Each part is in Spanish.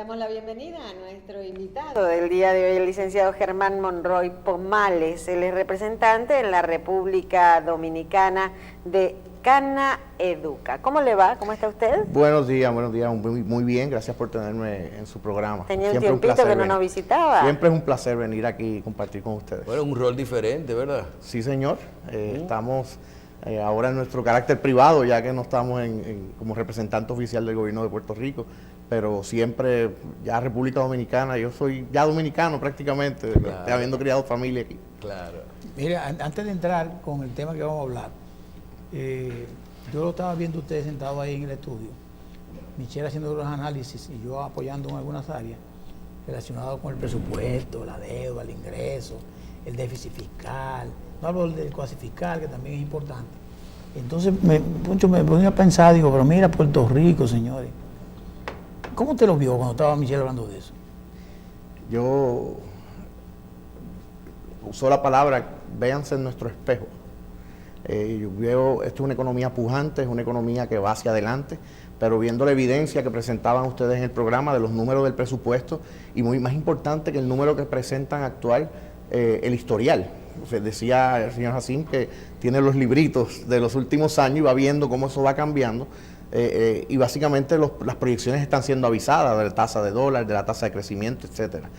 damos la bienvenida a nuestro invitado del día de hoy, el licenciado Germán Monroy Pomales. Él es representante en la República Dominicana de Canaeduca. ¿Cómo le va? ¿Cómo está usted? Buenos días, muy bien, gracias por tenerme en su programa. Tenía un tiempito que no nos visitaba. Siempre es un placer venir aquí y compartir con ustedes. Bueno, un rol diferente, ¿verdad? Sí, señor. Estamos ahora en nuestro carácter privado, ya que no estamos como representante oficial del gobierno de Puerto Rico, pero siempre ya República Dominicana, yo soy ya dominicano prácticamente, claro, habiendo criado familia aquí. Claro. Mire, antes de entrar con el tema que vamos a hablar, yo lo estaba viendo ustedes sentados ahí en el estudio, Michelle haciendo los análisis y yo apoyando en algunas áreas relacionadas con el presupuesto, la deuda, el ingreso, el déficit fiscal, no hablo del cuasi fiscal, que también es importante. Entonces me ponía a pensar, digo, pero mira Puerto Rico, señores, ¿cómo te lo vio cuando estaba Michelle hablando de eso? Yo usó la palabra, véanse en nuestro espejo. Yo veo, esto es una economía pujante, es una economía que va hacia adelante, pero viendo la evidencia que presentaban ustedes en el programa de los números del presupuesto y muy más importante que el número que presentan actual, el historial. O sea, decía el señor Jacín que tiene los libritos de los últimos años y va viendo cómo eso va cambiando y básicamente las proyecciones están siendo avisadas de la tasa de dólar, de la tasa de crecimiento, etcétera.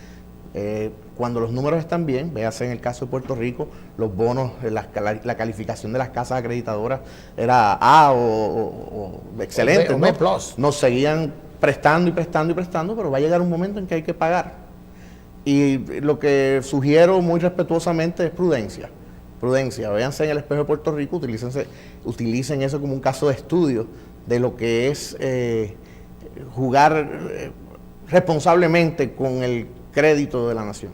Cuando los números están bien, véase en el caso de Puerto Rico, los bonos, la calificación de las casas acreditadoras era A o excelente, B plus. Nos seguían prestando y prestando y prestando, pero va a llegar un momento en que hay que pagar. Y lo que sugiero muy respetuosamente es prudencia. Prudencia, véanse en el espejo de Puerto Rico, utilicen eso como un caso de estudio de lo que es jugar responsablemente con el crédito de la nación.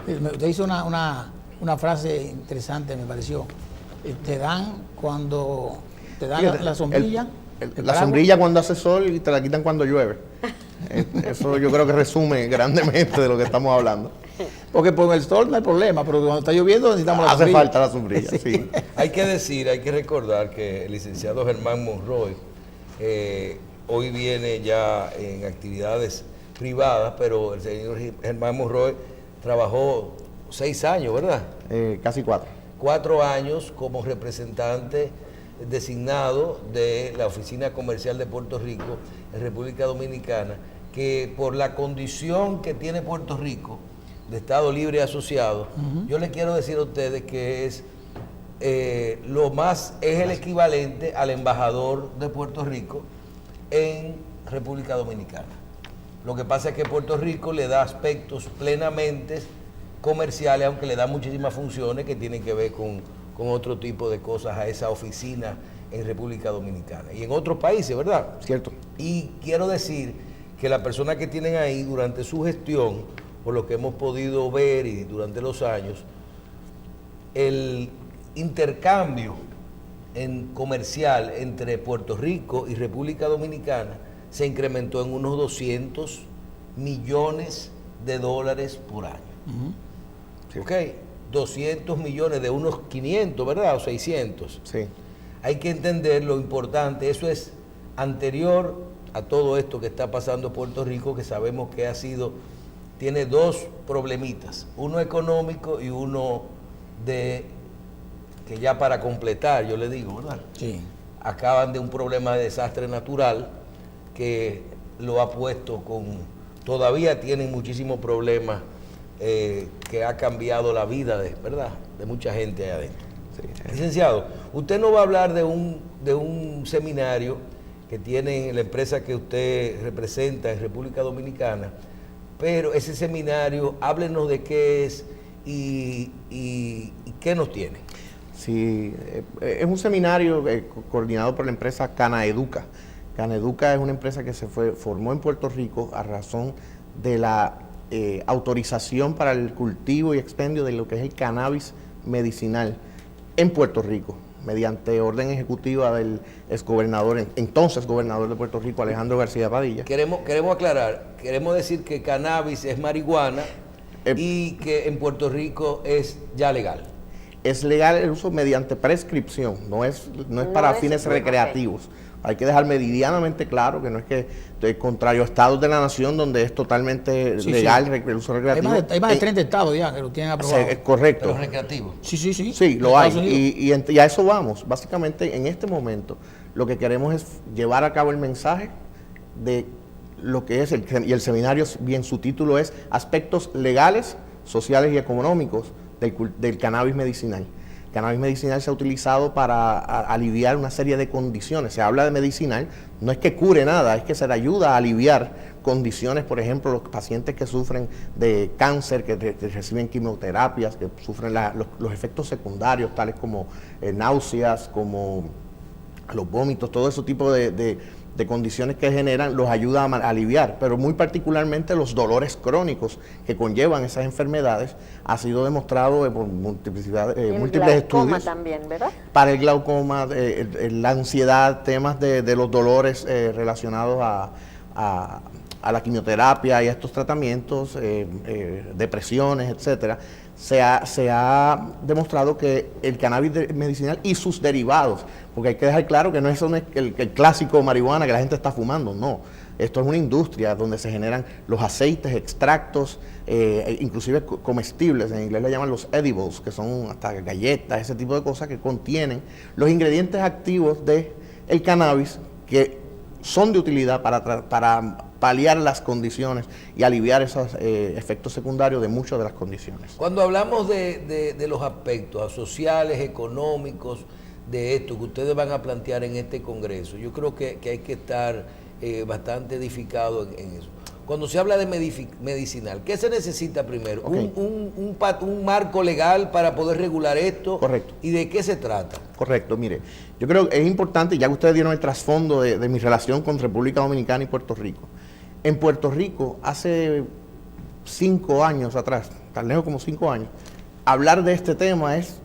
Usted hizo una frase interesante, me pareció. Te dan cuando te dan Fíjate, la sombrilla. La sombrilla cuando hace sol y te la quitan cuando llueve. Eso yo creo que resume grandemente de lo que estamos hablando. Porque por el sol no hay problema, pero cuando está lloviendo necesitamos la sombrilla. Hace falta la sombrilla, sí. Hay que recordar que el licenciado Germán Monroy hoy viene ya en actividades privadas, pero el señor Germán Monroy trabajó 6 años, ¿verdad? Casi 4. 4 años como representante designado de la Oficina Comercial de Puerto Rico en República Dominicana, que por la condición que tiene Puerto Rico de Estado Libre y Asociado, yo le quiero decir a ustedes que es el equivalente al embajador de Puerto Rico en República Dominicana. Lo que pasa es que Puerto Rico le da aspectos plenamente comerciales, aunque le da muchísimas funciones que tienen que ver con otro tipo de cosas a esa oficina en República Dominicana y en otros países, ¿verdad? Cierto. Y quiero decir que la persona que tienen ahí durante su gestión, por lo que hemos podido ver y durante los años, el intercambio comercial entre Puerto Rico y República Dominicana se incrementó en unos 200 millones de dólares por año. Sí. ¿Ok? 200 millones de unos 500, ¿verdad? O 600. Sí. Hay que entender lo importante, eso es anterior a todo esto que está pasando en Puerto Rico, que sabemos que tiene 2 problemitas, uno económico y uno que ya para completar, yo le digo, ¿verdad? Sí. Acaban de un problema de desastre natural que lo ha puesto todavía tienen muchísimos problemas que ha cambiado la vida ¿verdad? De mucha gente ahí adentro. Sí. Licenciado, usted nos va a hablar de un seminario que tiene la empresa que usted representa en República Dominicana, pero ese seminario, háblenos de qué es y qué nos tiene. Sí, es un seminario coordinado por la empresa Canaeduca. Canaeduca es una empresa que se formó en Puerto Rico a razón de la autorización para el cultivo y expendio de lo que es el cannabis medicinal en Puerto Rico, mediante orden ejecutiva del entonces gobernador de Puerto Rico, Alejandro García Padilla. Queremos aclarar, queremos decir que cannabis es marihuana y que en Puerto Rico es ya legal. es legal el uso mediante prescripción, no es para fines recreativos. Hay que dejar meridianamente claro que no es que contrario a estados de la nación donde es totalmente legal el uso recreativo. Hay más de 30 estados ya que lo tienen aprobado. Es correcto. Pero recreativo. Sí. Sí, lo hay. Y a eso vamos. Básicamente, en este momento, lo que queremos es llevar a cabo el mensaje de lo que es, y el seminario, bien su título es Aspectos Legales, Sociales y Económicos del Cannabis Medicinal. El cannabis medicinal se ha utilizado para aliviar una serie de condiciones. Se habla de medicinal, no es que cure nada, es que se le ayuda a aliviar condiciones, por ejemplo, los pacientes que sufren de cáncer, que reciben quimioterapias, que sufren los efectos secundarios, tales como náuseas, como los vómitos, todo ese tipo de condiciones que generan, los ayuda a aliviar, pero muy particularmente los dolores crónicos que conllevan esas enfermedades, ha sido demostrado por múltiples estudios. También, ¿verdad? Para el glaucoma, la ansiedad, temas de los dolores relacionados a la quimioterapia y a estos tratamientos, depresiones, etcétera. Se ha demostrado que el cannabis medicinal y sus derivados, porque hay que dejar claro que no es el clásico marihuana que la gente está fumando, no. Esto es una industria donde se generan los aceites, extractos, inclusive comestibles, en inglés le llaman los edibles, que son hasta galletas, ese tipo de cosas que contienen los ingredientes activos del cannabis que son de utilidad para paliar las condiciones y aliviar esos efectos secundarios de muchas de las condiciones. Cuando hablamos de los aspectos sociales, económicos, de esto que ustedes van a plantear en este congreso, yo creo que hay que estar bastante edificado en eso. Cuando se habla de medicinal, ¿qué se necesita primero? Okay. Un marco legal para poder regular esto. Correcto. ¿Y de qué se trata? Correcto, mire, yo creo que es importante, ya que ustedes dieron el trasfondo de mi relación con República Dominicana y Puerto Rico. En Puerto Rico, hace 5 años atrás, tan lejos como 5 años, hablar de este tema es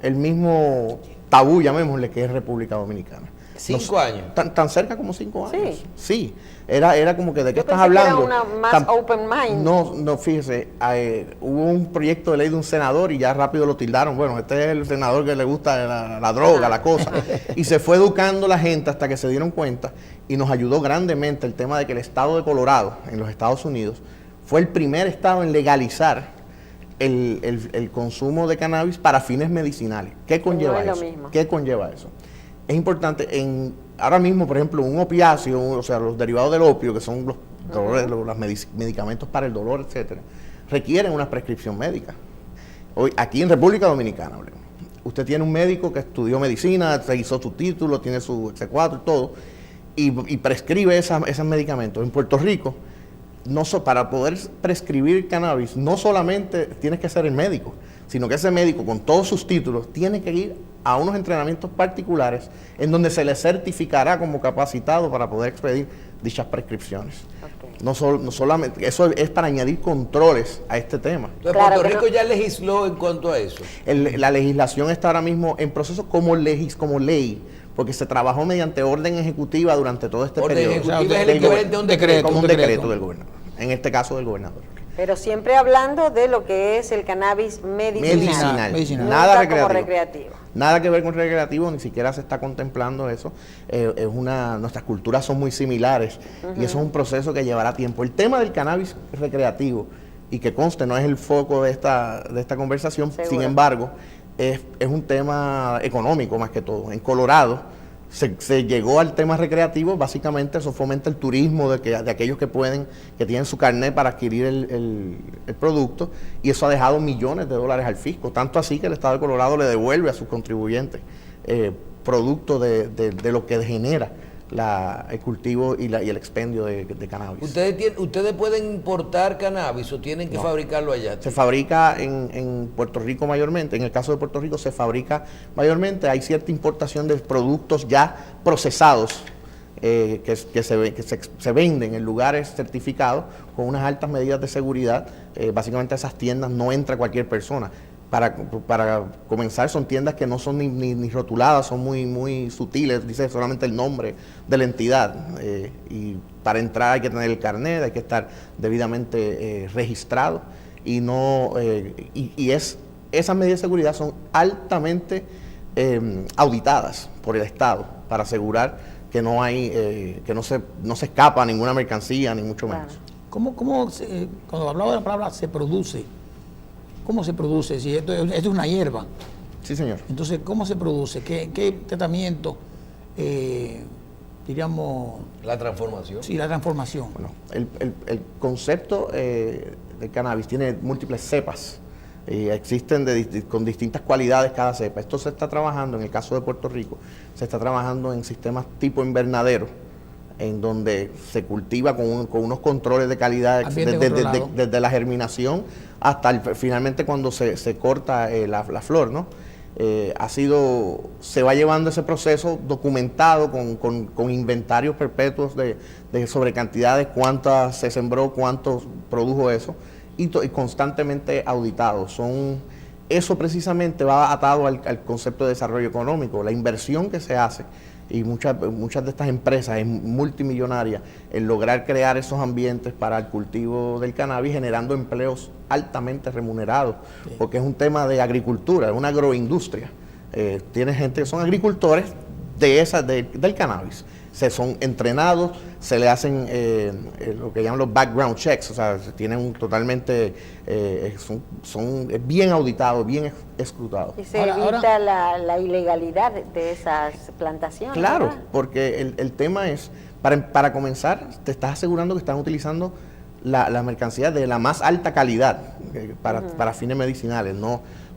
el mismo tabú, llamémosle, que es República Dominicana. 5 años. Tan cerca como 5 años. Sí. Sí. Era como que de qué Yo estás pensé que era hablando. una más open mind. No, fíjese, hubo un proyecto de ley de un senador y ya rápido lo tildaron. Bueno, este es el senador que le gusta la droga, la cosa. Y se fue educando la gente hasta que se dieron cuenta y nos ayudó grandemente el tema de que el estado de Colorado, en los Estados Unidos, fue el primer estado en legalizar el consumo de cannabis para fines medicinales. ¿Qué conlleva No es eso? lo mismo. ¿Qué conlleva eso? Es importante, ahora mismo, por ejemplo, un opiáceo, o sea, los derivados del opio, que son los medicamentos para el dolor, etcétera, requieren una prescripción médica. Hoy, aquí en República Dominicana, usted tiene un médico que estudió medicina, se hizo su título, tiene su C4 y todo, y prescribe esos medicamentos. En Puerto Rico, para poder prescribir cannabis, no solamente tienes que ser el médico, sino que ese médico, con todos sus títulos, tiene que ir a unos entrenamientos particulares en donde se le certificará como capacitado para poder expedir dichas prescripciones. Okay. No solamente, eso es para añadir controles a este tema. Entonces, claro, Puerto Rico ya legisló en cuanto a eso. La legislación está ahora mismo en proceso como ley, porque se trabajó mediante orden ejecutiva durante todo este periodo. Orden ejecutiva es el equivalente a un decreto. Como un decreto del gobernador, en este caso del gobernador. Pero siempre hablando de lo que es el cannabis medicinal. Nada recreativo. Nada que ver con recreativo, ni siquiera se está contemplando eso. Nuestras culturas son muy similares y eso es un proceso que llevará tiempo. El tema del cannabis recreativo, y que conste, no es el foco de esta conversación, seguro. Sin embargo, es un tema económico más que todo. En Colorado se llegó al tema recreativo, básicamente eso fomenta el turismo de aquellos que tienen su carnet para adquirir el producto, y eso ha dejado millones de dólares al fisco, tanto así que el estado de Colorado le devuelve a sus contribuyentes producto de lo que genera el cultivo y el expendio de cannabis. ¿Ustedes pueden importar cannabis o tienen que fabricarlo allá? Se fabrica en Puerto Rico mayormente. En el caso de Puerto Rico se fabrica mayormente. Hay cierta importación de productos ya procesados que se venden en lugares certificados con unas altas medidas de seguridad. Básicamente a esas tiendas no entra cualquier persona. Para comenzar, son tiendas que no son ni rotuladas, son muy sutiles, dice solamente el nombre de la entidad. Y para entrar hay que tener el carnet, hay que estar debidamente registrado, y es esas medidas de seguridad son altamente auditadas por el Estado para asegurar que no hay, que no se escapa ninguna mercancía, ni mucho menos. Claro. Cuando hablaba de la palabra se produce, ¿cómo se produce? Si esto es una hierba, Sí, señor. entonces, ¿cómo se produce? ¿Qué tratamiento, diríamos, La transformación. sí, la transformación? Bueno, el concepto del cannabis tiene múltiples cepas. Existen con distintas cualidades cada cepa. Esto se está trabajando, en el caso de Puerto Rico, se está trabajando en sistemas tipo invernadero, en donde se cultiva con unos controles de calidad desde la germinación hasta finalmente cuando se corta la flor, ¿no? Se va llevando ese proceso documentado con inventarios perpetuos de sobre cantidades, cuántas se sembró, cuánto produjo eso, y constantemente auditado. Eso precisamente va atado al concepto de desarrollo económico, la inversión que se hace, y muchas de estas empresas es multimillonaria en lograr crear esos ambientes para el cultivo del cannabis, generando empleos altamente remunerados, porque es un tema de agricultura, es una agroindustria. Tiene gente que son agricultores del cannabis. Son entrenados, se le hacen lo que llaman los background checks, o sea, tienen son bien auditados, bien escrutados. Y se evita la ilegalidad de esas plantaciones. Claro, ¿verdad? porque el tema es, para comenzar, te estás asegurando que están utilizando la mercancía de la más alta calidad para fines medicinales.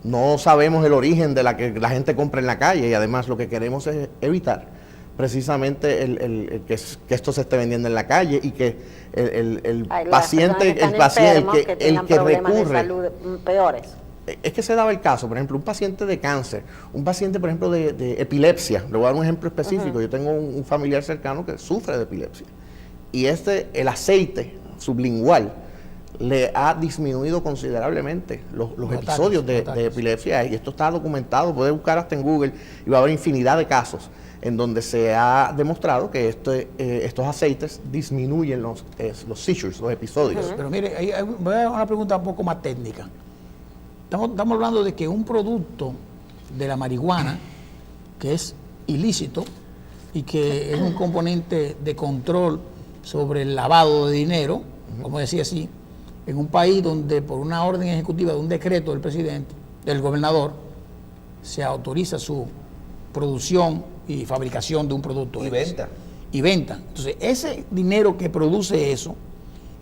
No sabemos el origen de la que la gente compra en la calle, y además lo que queremos es evitar precisamente que esto se esté vendiendo en la calle, y que el paciente que recurre, de salud peores. es que se daba el caso, por ejemplo, un paciente de cáncer, un paciente, por ejemplo, de epilepsia. Le voy a dar un ejemplo específico. Yo tengo un familiar cercano que sufre de epilepsia, y el aceite sublingual le ha disminuido considerablemente los episodios de epilepsia, y esto está documentado. Puede buscar hasta en Google y va a haber infinidad de casos en donde se ha demostrado que estos aceites disminuyen los seizures, los episodios. Pero mire, voy a una pregunta un poco más técnica. Estamos hablando de que un producto de la marihuana, que es ilícito y que es un componente de control sobre el lavado de dinero, como decía así, en un país donde por una orden ejecutiva de un decreto del presidente, del gobernador, se autoriza su producción y fabricación de un producto. Y venta. Y venta. Entonces, ese dinero que produce eso,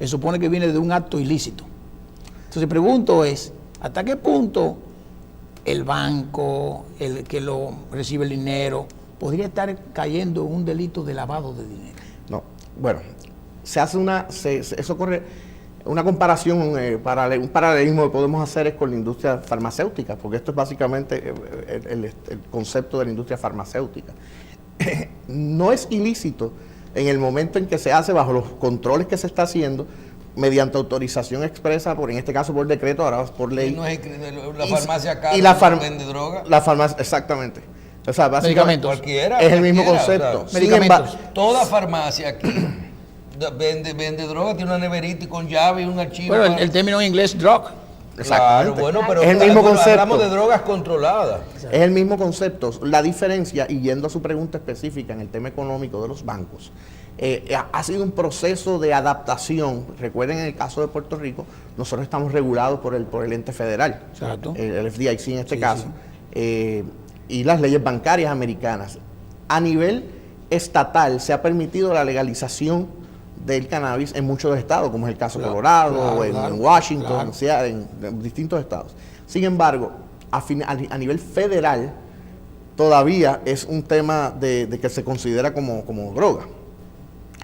se supone que viene de un acto ilícito. Entonces, pregunto ¿hasta qué punto el banco, el que lo recibe el dinero, podría estar cayendo en un delito de lavado de dinero? No, bueno, se hace eso corre. Una comparación, un paralelismo que podemos hacer es con la industria farmacéutica, porque esto es básicamente el concepto de la industria farmacéutica. No es ilícito en el momento en que se hace bajo los controles que se está haciendo, mediante autorización expresa, en este caso por decreto, ahora por ley. No es la farmacia cara, y la vende droga. La farmacia, exactamente. O sea, medicamentos. Cualquiera. Es el mismo Cualquiera, concepto. o sea, medicamentos. Toda farmacia aquí vende droga, tiene una neverita y con llave y un archivo. Bueno, el término en inglés, drug. Claro, bueno, pero es el mismo concepto. Hablamos de drogas controladas. Es el mismo concepto. La diferencia, y yendo a su pregunta específica en el tema económico de los bancos, ha sido un proceso de adaptación. Recuerden, en el caso de Puerto Rico, nosotros estamos regulados por el ente federal, Exacto. el FDIC en este caso, y las leyes bancarias americanas. A nivel estatal se ha permitido la legalización del cannabis en muchos estados, como es el caso de Colorado, en Washington, en distintos estados. Sin embargo, a nivel federal, todavía es un tema de que se considera como droga.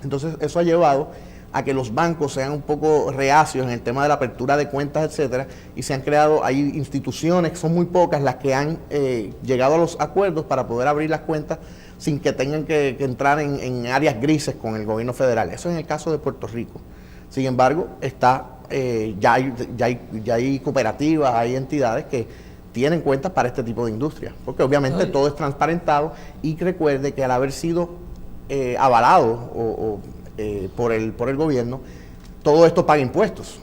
Entonces, eso ha llevado a que los bancos sean un poco reacios en el tema de la apertura de cuentas, etcétera, y se han creado, hay instituciones, son muy pocas las que han llegado a los acuerdos para poder abrir las cuentas sin que tengan que entrar en áreas grises con el gobierno federal. Eso es en el caso de Puerto Rico. Sin embargo, ya hay cooperativas, hay entidades que tienen cuentas para este tipo de industria, porque obviamente todo es transparentado, y recuerde que al haber sido avalado por el gobierno, todo esto paga impuestos.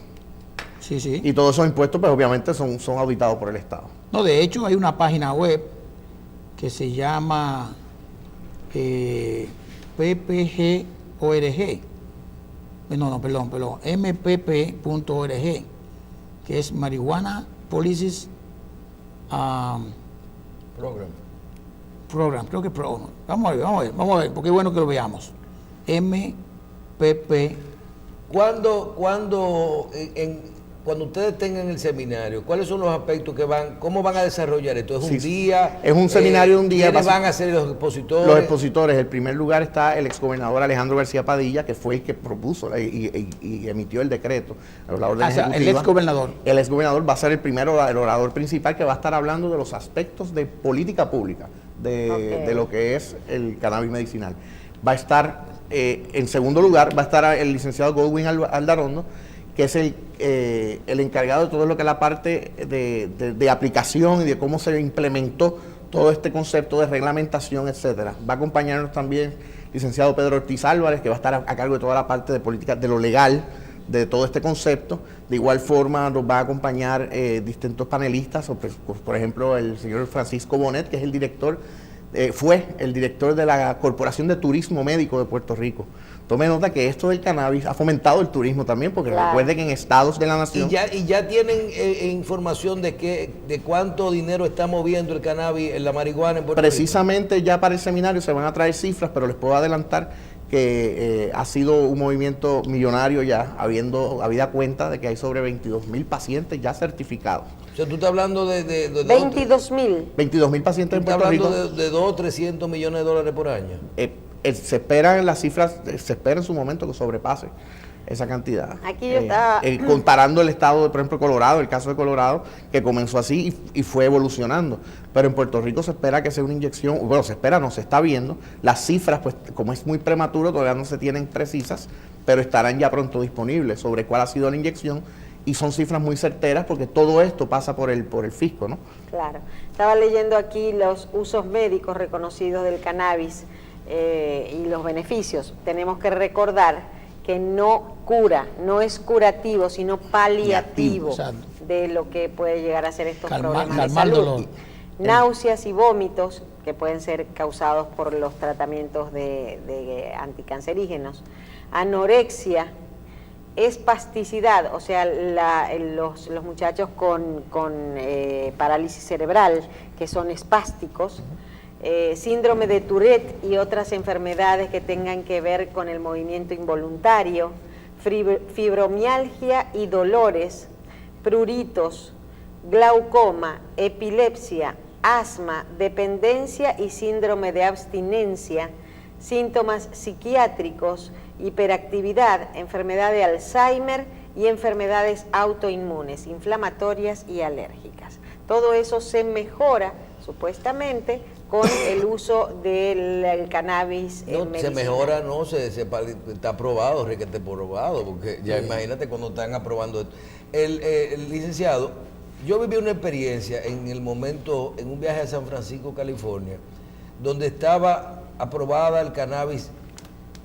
Sí, sí. Y todos esos impuestos, pues obviamente son auditados por el Estado. No, de hecho hay una página web que se llama PPG.org. Perdón, mpp.org, que es Marihuana Policies Program, creo que vamos a ver, porque es bueno que lo veamos. MPP. Cuando ustedes tengan el seminario, ¿cuáles son los aspectos cómo van a desarrollar esto? ¿Es un día? Es un seminario de un día. ¿Quiénes van a ser los expositores? Los expositores. En primer lugar está el exgobernador Alejandro García Padilla, que fue el que propuso y emitió el decreto. La orden ejecutiva. El exgobernador. El exgobernador va a ser el orador principal, que va a estar hablando de los aspectos de política pública, de lo que es el cannabis medicinal. Va a estar, en segundo lugar, va a estar el licenciado Godwin Aldarondo, que es el encargado de todo lo que es la parte de aplicación y de cómo se implementó todo este concepto de reglamentación, etcétera. Va a acompañarnos también el licenciado Pedro Ortiz Álvarez, que va a estar a cargo de toda la parte de política, de lo legal, de todo este concepto. De igual forma nos va a acompañar distintos panelistas, por ejemplo el señor Francisco Bonet, que es el director, fue el director de la Corporación de Turismo Médico de Puerto Rico. Tome nota que esto del cannabis ha fomentado el turismo también, porque recuerde que en estados de la nación... ¿Y ya tienen información de cuánto dinero está moviendo el cannabis, la marihuana en Puerto Rico? Precisamente ya para el seminario se van a traer cifras, pero les puedo adelantar que ha sido un movimiento millonario ya, habida cuenta de que hay sobre 22,000 pacientes ya certificados. O sea, tú estás hablando de 22,000. 22,000 pacientes en Puerto Rico. ¿Estás hablando de 200 o 300 millones de dólares por año? Se esperan las cifras, se espera en su momento que sobrepase esa cantidad. Aquí yo estaba... comparando el estado de, por ejemplo, Colorado, el caso de Colorado, que comenzó así y fue evolucionando. Pero en Puerto Rico se espera que sea una inyección, bueno, se está viendo. Las cifras, pues, como es muy prematuro, todavía no se tienen precisas, pero estarán ya pronto disponibles sobre cuál ha sido la inyección, y son cifras muy certeras porque todo esto pasa por el fisco, ¿no? Claro. Estaba leyendo aquí los usos médicos reconocidos del cannabis y los beneficios. Tenemos que recordar que no cura, no es curativo, sino paliativo de lo que puede llegar a ser estos problemas de salud. Náuseas y vómitos que pueden ser causados por los tratamientos de anticancerígenos. Anorexia, espasticidad, o sea, los muchachos con parálisis cerebral, que son espásticos, síndrome de Tourette y otras enfermedades que tengan que ver con el movimiento involuntario, fibromialgia y dolores, pruritos, glaucoma, epilepsia, asma, dependencia y síndrome de abstinencia, síntomas psiquiátricos, hiperactividad, enfermedad de Alzheimer y enfermedades autoinmunes, inflamatorias y alérgicas. Todo eso se mejora, supuestamente, con el uso del cannabis medicinal. Se mejora, no, está aprobado, requete probado, porque ya imagínate cuando están aprobando esto. El licenciado, yo viví una experiencia en un viaje a San Francisco, California, donde estaba aprobada el cannabis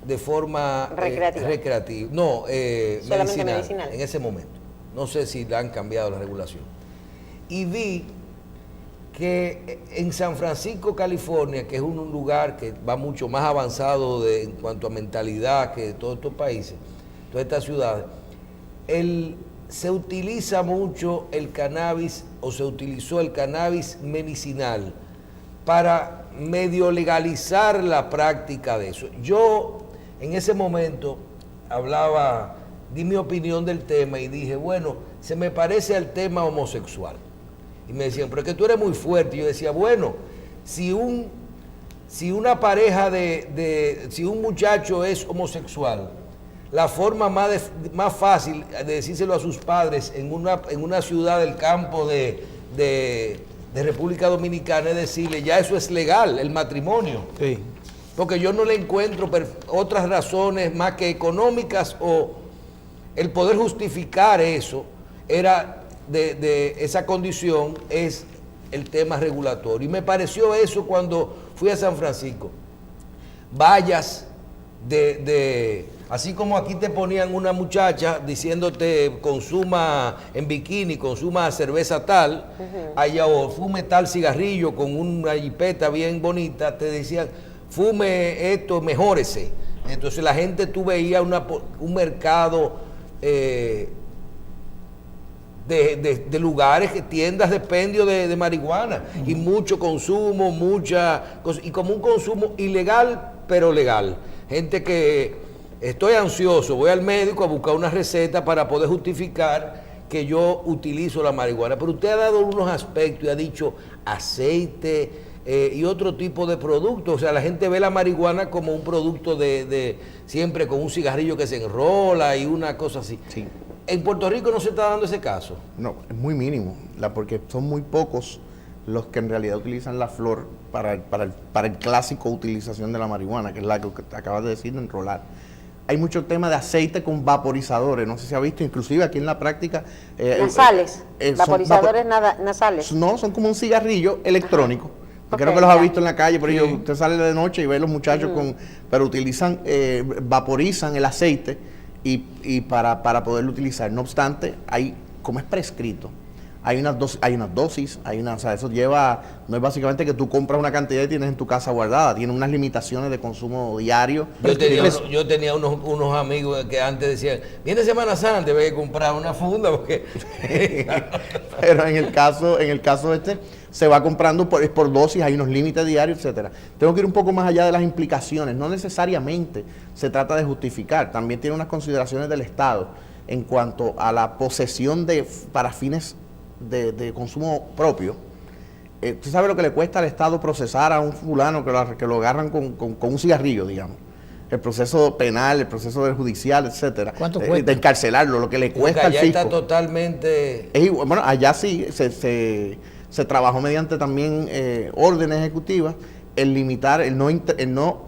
de forma recreativa. No, medicinal, en ese momento. No sé si le han cambiado la regulación. Y vi que en San Francisco, California, que es un lugar que va mucho más avanzado en cuanto a mentalidad que todos estos países, todas estas ciudades, se utiliza mucho el cannabis, o se utilizó el cannabis medicinal para medio legalizar la práctica de eso. Yo en ese momento di mi opinión del tema y dije, bueno, se me parece al tema homosexual. Y me decían, pero es que tú eres muy fuerte. Y yo decía, bueno, si una pareja si un muchacho es homosexual, la forma más fácil de decírselo a sus padres en una ciudad del campo de República Dominicana es decirle, ya eso es legal, el matrimonio. Sí. Porque yo no le encuentro otras razones más que económicas, o el poder justificar eso de esa condición es el tema regulatorio. Y me pareció eso cuando fui a San Francisco. Vallas de Así como aquí te ponían una muchacha diciéndote consuma en bikini, consuma cerveza tal, allá o fume tal cigarrillo con una jipeta bien bonita, te decían fume esto, mejórese. Entonces la gente, tú veías un mercado de lugares, tiendas de expendio de marihuana y mucho consumo, y como un consumo ilegal pero legal. Gente que estoy ansioso, voy al médico a buscar una receta para poder justificar que yo utilizo la marihuana. Pero usted ha dado unos aspectos y ha dicho aceite y otro tipo de productos. O sea, la gente ve la marihuana como un producto de siempre con un cigarrillo que se enrola y una cosa así. Sí. En Puerto Rico no se está dando ese caso. No, es muy mínimo, porque son muy pocos los que en realidad utilizan la flor para el clásico utilización de la marihuana, que es la que acabas de decir, de enrolar. Hay mucho tema de aceite con vaporizadores, no sé si ha visto, inclusive aquí en la práctica... nasales, vaporizadores nasales. No, son como un cigarrillo electrónico. Ok, Creo que los ha ya. visto en la calle, por Sí. ello usted sale de noche y ve a los muchachos pero utilizan, vaporizan el aceite y para poderlo utilizar. No obstante, como es prescrito, hay unas dosis, o sea, eso lleva, no es básicamente que tú compras una cantidad y tienes en tu casa guardada, tiene unas limitaciones de consumo diario. Yo tenía unos amigos que antes decían, viene Semana Santa, voy a comprar una funda porque... Pero en el caso se va comprando por dosis, hay unos límites diarios, etcétera. Tengo que ir un poco más allá de las implicaciones, no necesariamente se trata de justificar, también tiene unas consideraciones del Estado en cuanto a la posesión para fines de consumo propio. ¿Tú sabes lo que le cuesta al Estado procesar a un fulano que lo agarran con un cigarrillo, digamos? El proceso penal, el proceso judicial, etcétera. ¿Cuánto cuesta? De encarcelarlo, lo que le cuesta Porque al allá fisco. está totalmente... Bueno, allá sí se trabajó mediante también órdenes ejecutivas, el limitar, el no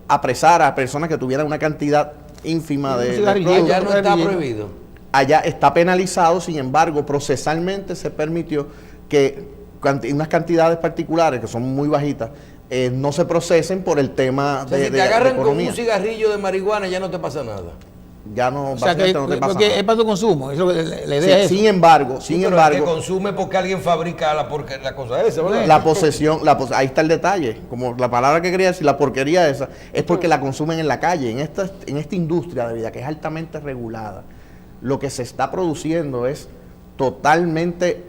apresar a personas que tuvieran una cantidad ínfima de cigarrillo. Allá no está prohibido. Allá está penalizado, sin embargo, procesalmente se permitió que unas cantidades particulares, que son muy bajitas, no se procesen por el tema O sea, de si te agarran con economía. un cigarrillo de marihuana, ya no te pasa nada. Ya no, O sea, que, básicamente no te pasa porque nada. es para tu consumo, eso que la idea Sí, es eso. sin embargo, Pero el que consume porque alguien fabrica la cosa esa, ¿verdad? la posesión, ahí está el detalle, como la palabra que quería decir, la porquería esa, es porque la consumen en la calle, en esta industria de vida que es altamente regulada. Lo que se está produciendo es totalmente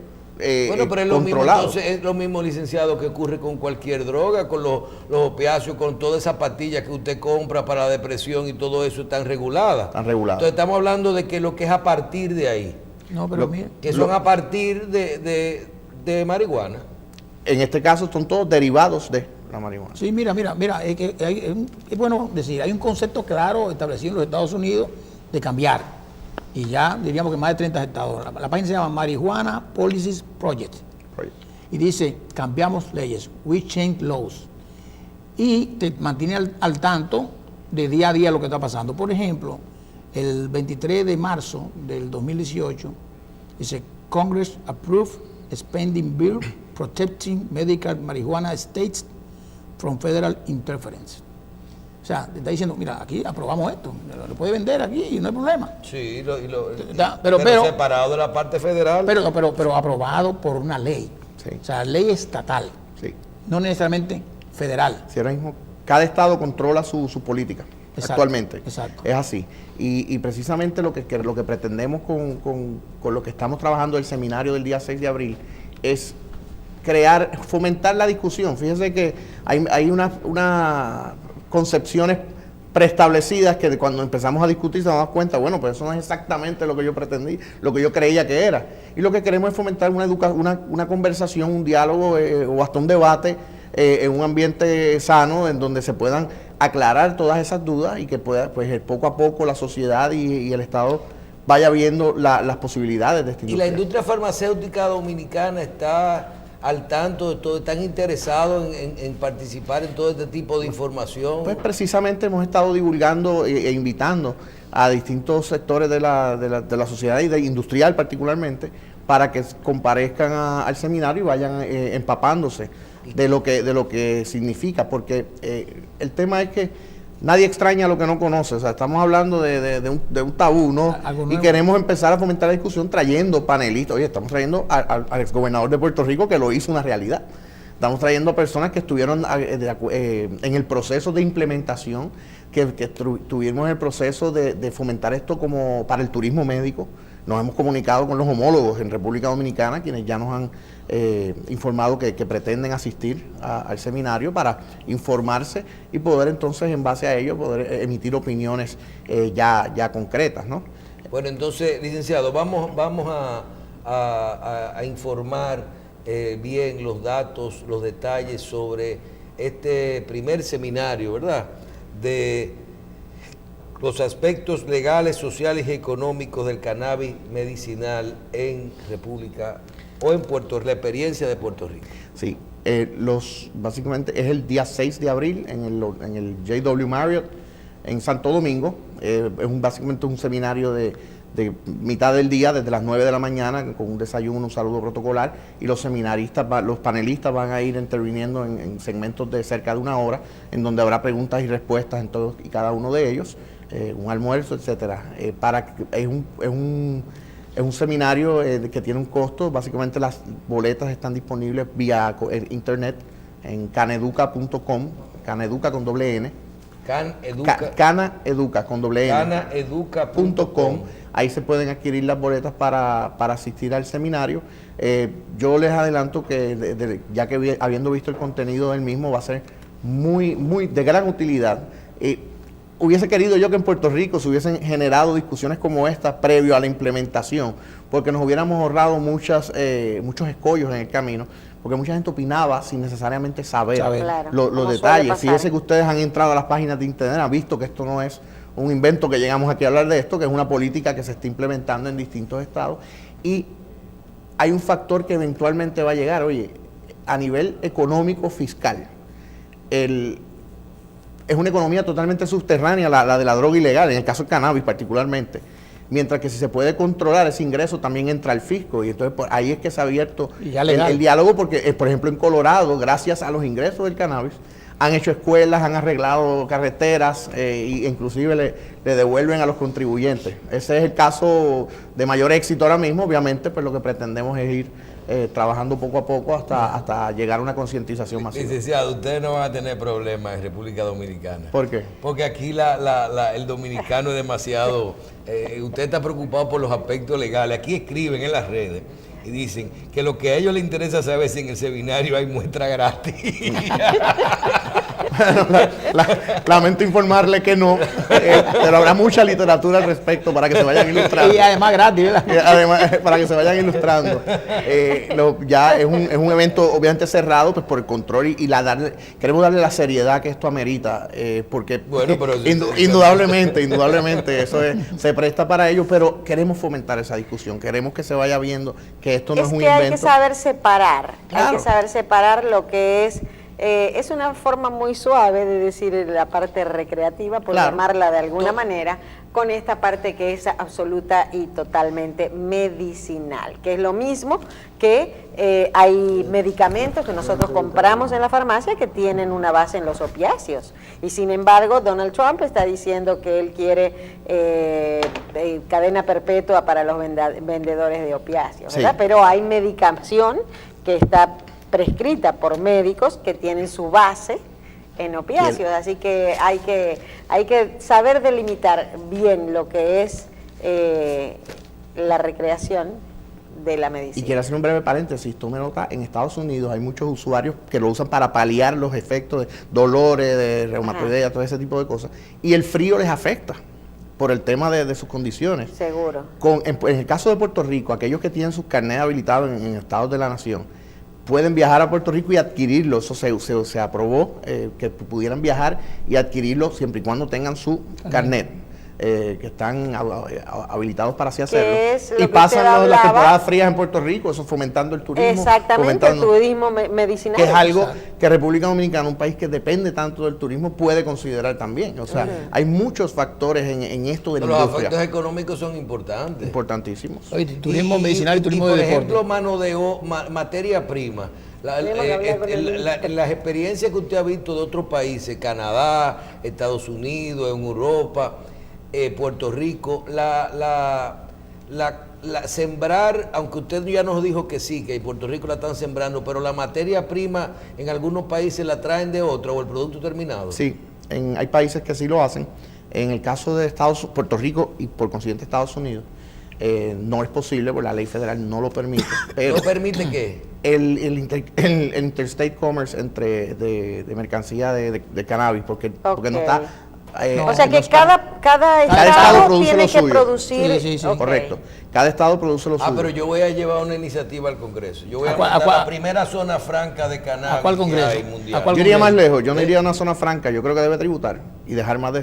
Bueno, pero es lo mismo, controlado. entonces, es lo mismo, licenciado, que ocurre con cualquier droga, con los opiáceos, con todas esas pastillas que usted compra para la depresión y todo eso están reguladas. Están reguladas. Entonces estamos hablando de que lo que es a partir de ahí, No, pero mira, que son a partir de marihuana. En este caso son todos derivados de la marihuana. sí, mira, es que es bueno decir, hay un concepto claro establecido en los Estados Unidos de cambiar. Y ya diríamos que más de 30 estados. La página se llama Marijuana Policies Project. Y dice, cambiamos leyes, we change laws. Y te mantiene al tanto de día a día lo que está pasando. Por ejemplo, el 23 de marzo del 2018, dice, Congress approved a spending bill protecting medical marijuana states from federal interference. O sea, te está diciendo, mira, aquí aprobamos esto, lo puede vender aquí y no hay problema. Sí, Pero separado de la parte federal. Pero aprobado por una ley. Sí. O sea, ley estatal, Sí. no necesariamente federal. Si ahora mismo cada estado controla su política. Exacto, Actualmente. exacto. Es así. Y precisamente lo que pretendemos con lo que estamos trabajando el seminario del día 6 de abril es fomentar la discusión. Fíjense que hay unas concepciones preestablecidas que cuando empezamos a discutir se damos cuenta, bueno, pues eso no es exactamente lo que yo pretendí, lo que yo creía que era. Y lo que queremos es fomentar una conversación, un diálogo o hasta un debate en un ambiente sano en donde se puedan aclarar todas esas dudas y que pueda, pues poco a poco la sociedad y el Estado vaya viendo las posibilidades de esta Y industria. la industria farmacéutica dominicana está al tanto de todo, están interesados en participar en todo este tipo de información. Pues precisamente hemos estado divulgando e invitando a distintos sectores de la sociedad y industrial particularmente para que comparezcan al seminario y vayan empapándose de lo que significa, porque el tema es que nadie extraña lo que no conoce. O sea, estamos hablando de un tabú, ¿no? Y queremos empezar a fomentar la discusión trayendo panelistas. Oye, estamos trayendo al exgobernador de Puerto Rico que lo hizo una realidad. Estamos trayendo personas que estuvieron en el proceso de implementación, que tuvimos el proceso de fomentar esto como para el turismo médico. Nos hemos comunicado con los homólogos en República Dominicana, quienes ya nos han informado que pretenden asistir al seminario para informarse y poder entonces, en base a ello, poder emitir opiniones ya concretas, ¿no? Bueno, entonces, licenciado, vamos a informar bien los datos, los detalles sobre este primer seminario, ¿verdad?, de los aspectos legales, sociales y económicos del cannabis medicinal en República o en Puerto Rico, la experiencia de Puerto Rico. Sí, básicamente es el día 6 de abril en el JW Marriott en Santo Domingo. Básicamente un seminario de mitad del día, desde las 9 de la mañana, con un desayuno, un saludo protocolar, y los seminaristas, los panelistas van a ir interviniendo en segmentos de cerca de 1 hora, en donde habrá preguntas y respuestas en todos y cada uno de ellos, un almuerzo, etcétera. Es un seminario que tiene un costo. Básicamente las boletas están disponibles vía internet en caneduca.com, caneduca con doble N. Canaeduca con doble N. Canaeduca.com. Ahí se pueden adquirir las boletas para asistir al seminario. Yo les adelanto que ya que habiendo visto el contenido del mismo, va a ser muy de gran utilidad. Hubiese querido yo que en Puerto Rico se hubiesen generado discusiones como esta previo a la implementación, porque nos hubiéramos ahorrado muchos escollos en el camino, porque mucha gente opinaba sin necesariamente saber Claro, los detalles. Fíjense que ustedes han entrado a las páginas de internet, han visto que esto no es un invento que llegamos aquí a hablar de esto, que es una política que se está implementando en distintos estados, y hay un factor que eventualmente va a llegar. Oye, a nivel económico fiscal, es una economía totalmente subterránea la de la droga ilegal, en el caso del cannabis particularmente, mientras que si se puede controlar ese ingreso también entra al fisco, y entonces ahí es que se ha abierto el diálogo, porque por ejemplo en Colorado, gracias a los ingresos del cannabis, han hecho escuelas, han arreglado carreteras e inclusive le devuelven a los contribuyentes. Ese es el caso de mayor éxito ahora mismo. Obviamente, pues lo que pretendemos es ir trabajando poco a poco hasta llegar a una concientización masiva. Licenciado, ustedes no van a tener problemas en República Dominicana. ¿Por qué? Porque aquí el dominicano es demasiado... usted está preocupado por los aspectos legales. Aquí escriben en las redes y dicen que lo que a ellos les interesa saber es si en el seminario hay muestra gratis. Bueno, lamento informarle que no, pero habrá mucha literatura al respecto para que se vayan ilustrando. Y además gratis, ¿verdad? Además, para que se vayan ilustrando. Ya es un evento obviamente cerrado, pues por el control y queremos darle la seriedad que esto amerita, porque bueno, pero indudablemente eso se presta para ello, pero queremos fomentar esa discusión, queremos que se vaya viendo que esto no es un invento. Hay que saber separar, Claro. hay que saber separar lo que es una forma muy suave de decir la parte recreativa, por Claro. llamarla de alguna manera, con esta parte que es absoluta y totalmente medicinal, que es lo mismo que hay medicamentos que nosotros compramos en la farmacia que tienen una base en los opiáceos, y sin embargo Donald Trump está diciendo que él quiere cadena perpetua para los vendedores de opiáceos, ¿verdad? Sí. Pero hay medicación que está prescrita por médicos que tienen su base en opiáceos, así que hay que saber delimitar bien lo que es la recreación de la medicina. Y quiero hacer un breve paréntesis, tome nota, en Estados Unidos hay muchos usuarios que lo usan para paliar los efectos de dolores, de reumatoidea, todo ese tipo de cosas, y el frío les afecta por el tema de sus condiciones. Seguro. En el caso de Puerto Rico, aquellos que tienen sus carnets habilitados en estados de la nación, pueden viajar a Puerto Rico y adquirirlo. Eso se aprobó, que pudieran viajar y adquirirlo siempre y cuando tengan su carnet, que están habilitados para así hacerlo. Es lo y que pasan usted las hablaba. temporadas frías en Puerto Rico, eso fomentando el turismo. Exactamente, el turismo medicinal. Que es algo que República Dominicana, un país que depende tanto del turismo, puede considerar también. O sea, hay muchos factores en esto de la Los industria. efectos económicos son importantes. Importantísimos. Oye, turismo medicinal y turismo de deporte. Por ejemplo, materia prima. Tenemos que hablar con el ministro. Las experiencias que usted ha visto de otros países, Canadá, Estados Unidos, en Europa, Puerto Rico, sembrar, aunque usted ya nos dijo que sí, que en Puerto Rico la están sembrando, pero la materia prima en algunos países la traen de otra o el producto terminado. Sí, hay países que sí lo hacen. En el caso de Puerto Rico y por consiguiente Estados Unidos, no es posible porque la ley federal no lo permite. Pero ¿No permite qué? el interstate commerce de mercancía de cannabis, porque no está... No, O sea que no está- cada estado estado produce tiene lo que suyo. producir. Sí. Ok. Correcto. Cada estado produce lo suyo. Pero yo voy a llevar una iniciativa al Congreso. Yo voy a ¿A cuál- mandar a cuál- la primera zona franca de cannabis ¿A cuál que Congreso? hay mundial. ¿A cuál Yo iría más Congreso? lejos, yo no iría a una zona franca, yo creo que debe tributar y dejar más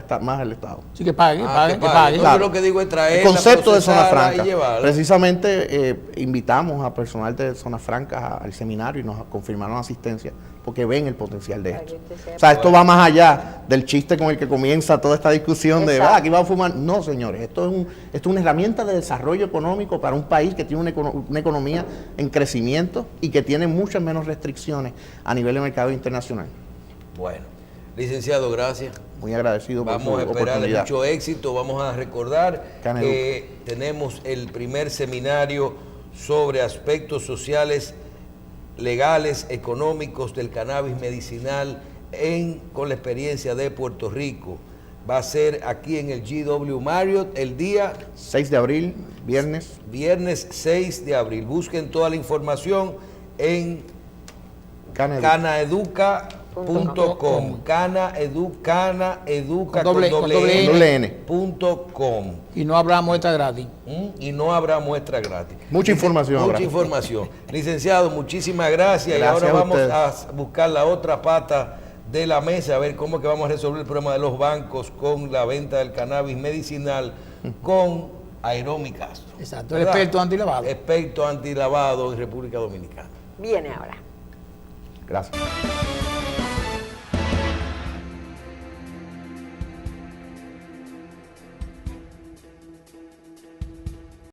el Estado. Sí, que pague, Que que pague. pague. Yo lo que digo es traer El concepto de zona franca. y llevarla. Precisamente invitamos a personal de zonas francas al seminario y nos confirmaron asistencia porque ven el potencial de Para esto. que usted sepa. O sea, esto va más allá del chiste con el que comienza toda esta discusión de, Exacto. aquí vamos a fumar. No, señores, esto es una herramienta de desarrollo económico para un país que tiene una economía en crecimiento y que tiene muchas menos restricciones a nivel de mercado internacional. Bueno, licenciado, gracias. Muy agradecido por su Vamos a esperar oportunidad. mucho éxito. Vamos a recordar Cana que tenemos el primer seminario sobre aspectos sociales, legales, económicos del cannabis medicinal con la experiencia de Puerto Rico. Va a ser aquí en el GW Marriott el día 6 de abril, viernes. viernes 6 de abril. Busquen toda la información en canaeduca.com. Canaeduca Con doble N. .com. Y no habrá muestra gratis. Y no habrá muestra gratis. Mucha información Mucha habrá. información. Licenciado, muchísimas gracias. Gracias y ahora a vamos ustedes. a buscar la otra pata de la mesa, a ver cómo es que vamos a resolver el problema de los bancos con la venta del cannabis medicinal con Aeromi Castro. Exacto, el ¿Verdad? experto antilavado. Experto antilavado en República Dominicana. Viene ahora. Gracias.